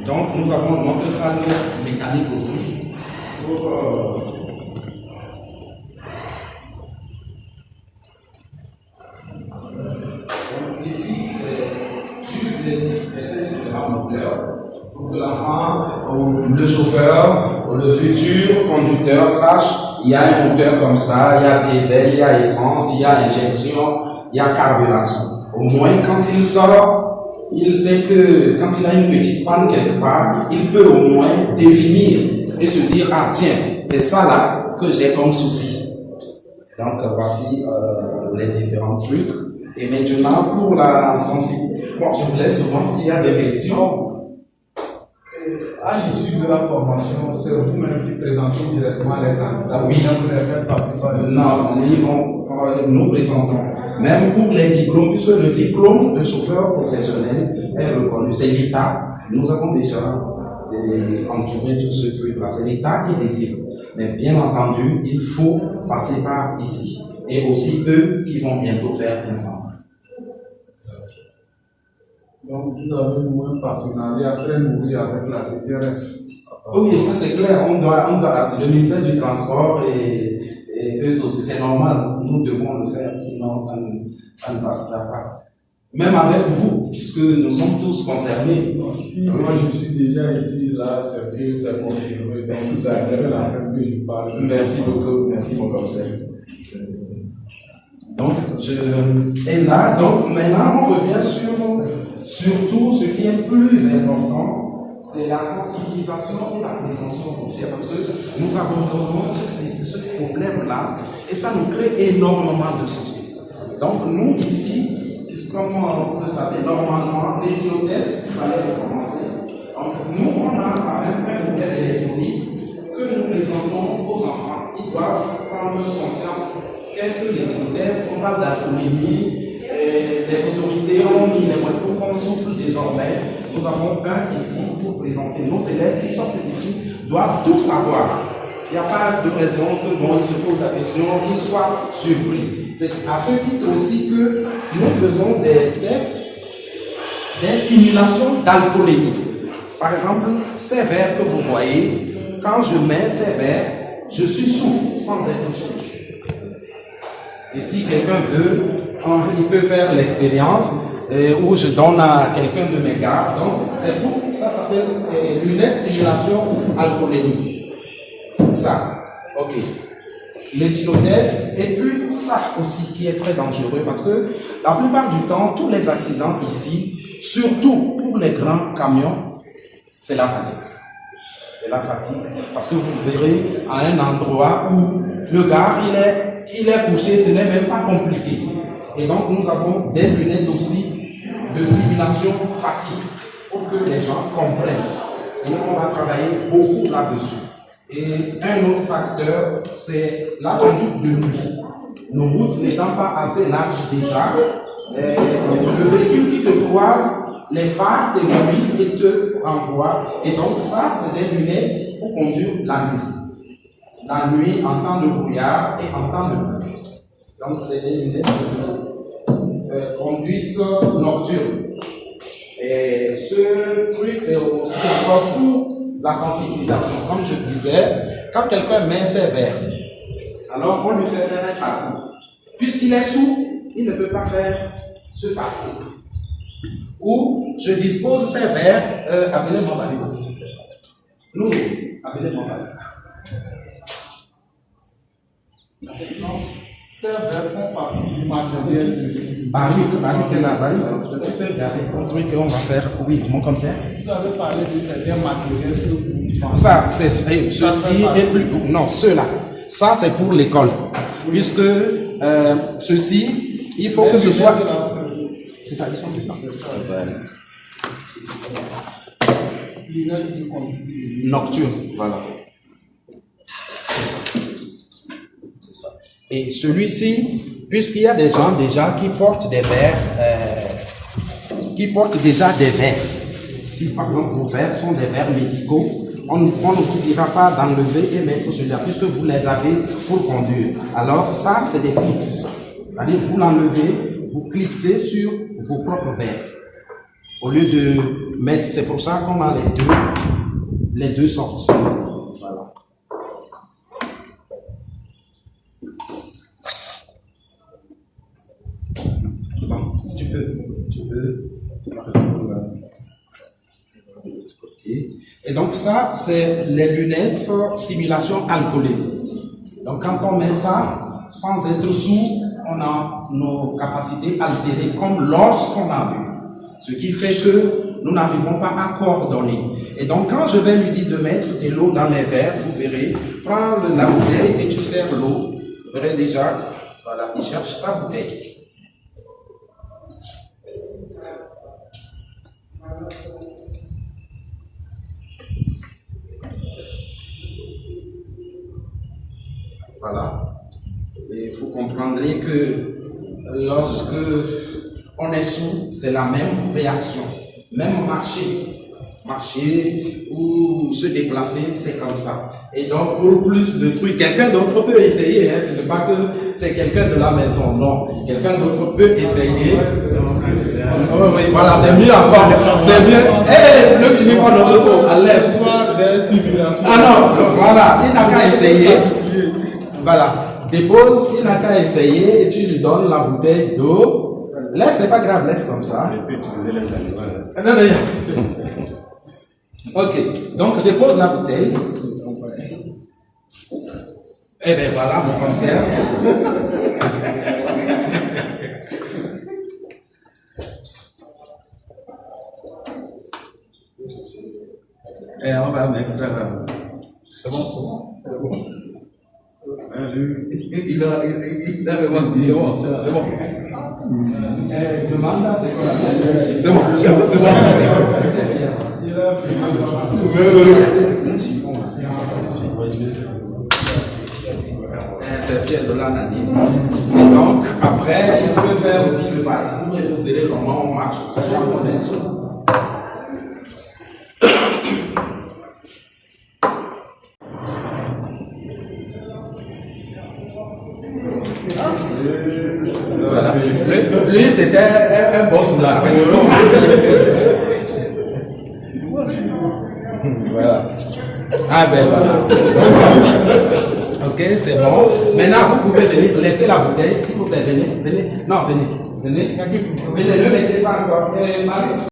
Donc, nous avons notre salle mécanique aussi. Donc, ici, c'est juste les différents moteurs pour que l'enfant, ou le chauffeur, ou le futur conducteur sache il y a un moteur comme ça, il y a diesel, il y a essence, il y a injection, il y a carburation. Au moins, quand il sort, il sait que quand il a une petite panne quelque part, il peut au moins définir et se dire, ah tiens, c'est ça là que j'ai comme souci. Donc voici les différents trucs. Et maintenant, pour la sensibilité, bon, je vous laisse souvent s'il y a des questions. À l'issue de la formation, c'est vous-même qui présentez directement les candidats. Oui. Vous les faites passer par le Non, nous présentons. Même pour les diplômes, puisque le diplôme de chauffeur professionnel est reconnu. C'est l'État. Nous avons déjà entouré tout ce truc-là. C'est l'État qui délivre. Mais bien entendu, il faut passer par ici. Et aussi eux qui vont bientôt faire ensemble. Donc, vous avez un partenariat très nourri avec la TTRF. Oui, ça c'est clair. Le ministère du Transport et eux aussi, c'est normal. Nous devons le faire, sinon ça ne passera pas. Même avec vous, puisque nous sommes tous concernés. Si moi je suis déjà ici, là, c'est que c'est confirmé. Donc, vous avez la peine que je parle. Merci beaucoup, merci mon commissaire. Donc, et là, donc maintenant, on revient surtout ce qui est plus important, c'est la sensibilisation et la prévention routière, parce que nous abordons ce problème-là et ça nous crée énormément de soucis. Donc nous ici, comme vous le savez, normalement, les pilotes, il fallait commencer. Donc nous, on a quand même un modèle électronique que nous présentons aux enfants. Ils doivent prendre conscience. Qu'est-ce que les hypothèses? On parle d'alcoolémie. Les autorités ont mis les moyens pour qu'on souffle désormais. Nous avons un ici pour présenter nos élèves qui sortent d'ici, doivent tout savoir. Il n'y a pas de raison que bon, ils se posent la question, qu'ils soient surpris. C'est à ce titre aussi que nous faisons des tests, des simulations d'alcoolémie. Par exemple, ces verres que vous voyez, quand je mets ces verres, je suis sous, sans être sous. Et si quelqu'un veut, il peut faire l'expérience où je donne à quelqu'un de mes gars. Donc, c'est pour ça s'appelle lunettes simulation alcoolémie. Ça, ok. L'éthylotest, et puis ça aussi qui est très dangereux parce que la plupart du temps, tous les accidents ici, surtout pour les grands camions, c'est la fatigue. C'est la fatigue. Parce que vous verrez à un endroit où le gars, il est couché, ce n'est même pas compliqué. Et donc, nous avons des lunettes aussi de simulation fatigue pour que les gens comprennent. Et on va travailler beaucoup là-dessus. Et un autre facteur, c'est la conduite de nuit. Nos routes n'étant pas assez larges déjà, le véhicule qui te croise, les phares te mobilisent et te renvoient. Et donc, ça, c'est des lunettes pour conduire la nuit. La nuit, en temps de brouillard et en temps de pluie. Donc, c'est des lunettes de conduite nocturne. Et ce truc, c'est aussi encore pour la sensibilisation. Comme je disais, quand quelqu'un met ses verres, alors on lui fait faire un parcours. Puisqu'il est sous, il ne peut pas faire ce parcours. Ou je dispose ces verres, appelez mon valise. Nous, appelez mon valise. Ces verres font partie du matériel de ce Ah oui, tu peux regarder un truc qu'on va faire. Oui, mon comme ça. Vous avez parlé de certains matériels que vous ça, c'est ceci et plus. Non, ceux-là. Ça, c'est pour l'école. Puisque ceci, il faut que ce soit. C'est ça, ils sont dedans. Lunettes de conduite nocturne, voilà. Et celui-ci, puisqu'il y a des gens déjà qui portent des verres, si par exemple vos verres sont des verres médicaux, on ne vous dira pas d'enlever et mettre celui-là, puisque vous les avez pour conduire. Alors ça, c'est des clips. C'est-à-dire, vous l'enlevez, vous clipsez sur vos propres verres. Au lieu de mettre. C'est pour ça qu'on a les deux sortes. Voilà. Bon, tu peux, par exemple, de l'autre côté. Et donc ça, c'est les lunettes simulation alcoolique. Donc quand on met ça, sans être sous, on a nos capacités altérées comme lorsqu'on a bu. Ce qui fait que nous n'arrivons pas à coordonner. Et donc quand je vais lui dire de mettre de l'eau dans les verres, vous verrez, prends la bouteille et tu sers l'eau. Vous verrez déjà, voilà, il cherche sa bouteille. Voilà. Et vous comprendrez que lorsque on est sous, c'est la même réaction. Même marcher ou se déplacer, c'est comme ça. Et donc, pour plus de trucs, quelqu'un d'autre peut essayer. Hein, ce n'est pas que c'est quelqu'un de la maison, non. Quelqu'un d'autre peut essayer. Oh, oui, voilà, c'est mieux encore. C'est mieux. Ne finis pas notre eau. Allez. Ah non, voilà, il n'a qu'à essayer. Voilà, dépose, il n'a qu'à essayer et tu lui donnes la bouteille d'eau. Laisse, c'est pas grave, laisse comme ça. Je peux utiliser les animaux. Non, non, ok, donc dépose la bouteille. Eh bien voilà, mon commissaire. Et on va mettre ça là. C'est bon, c'est bon. Il a vraiment dit, c'est bon. Demande là, c'est quoi la c'est bon, c'est bon. C'est bien. Un chiffon. C'est Pierre de l'Anadie. Et donc, après, il peut faire aussi le parcours et vous verrez comment on marche. C'est ça qu'on est sûr. Voilà. Lui, c'était un boss là. Voilà. Ah ben voilà. Ok, c'est bon. Maintenant, vous pouvez venir, laissez la bouteille. S'il vous plaît, venez. Non, venez. Venez. Venez, ne mettez pas encore. Marie.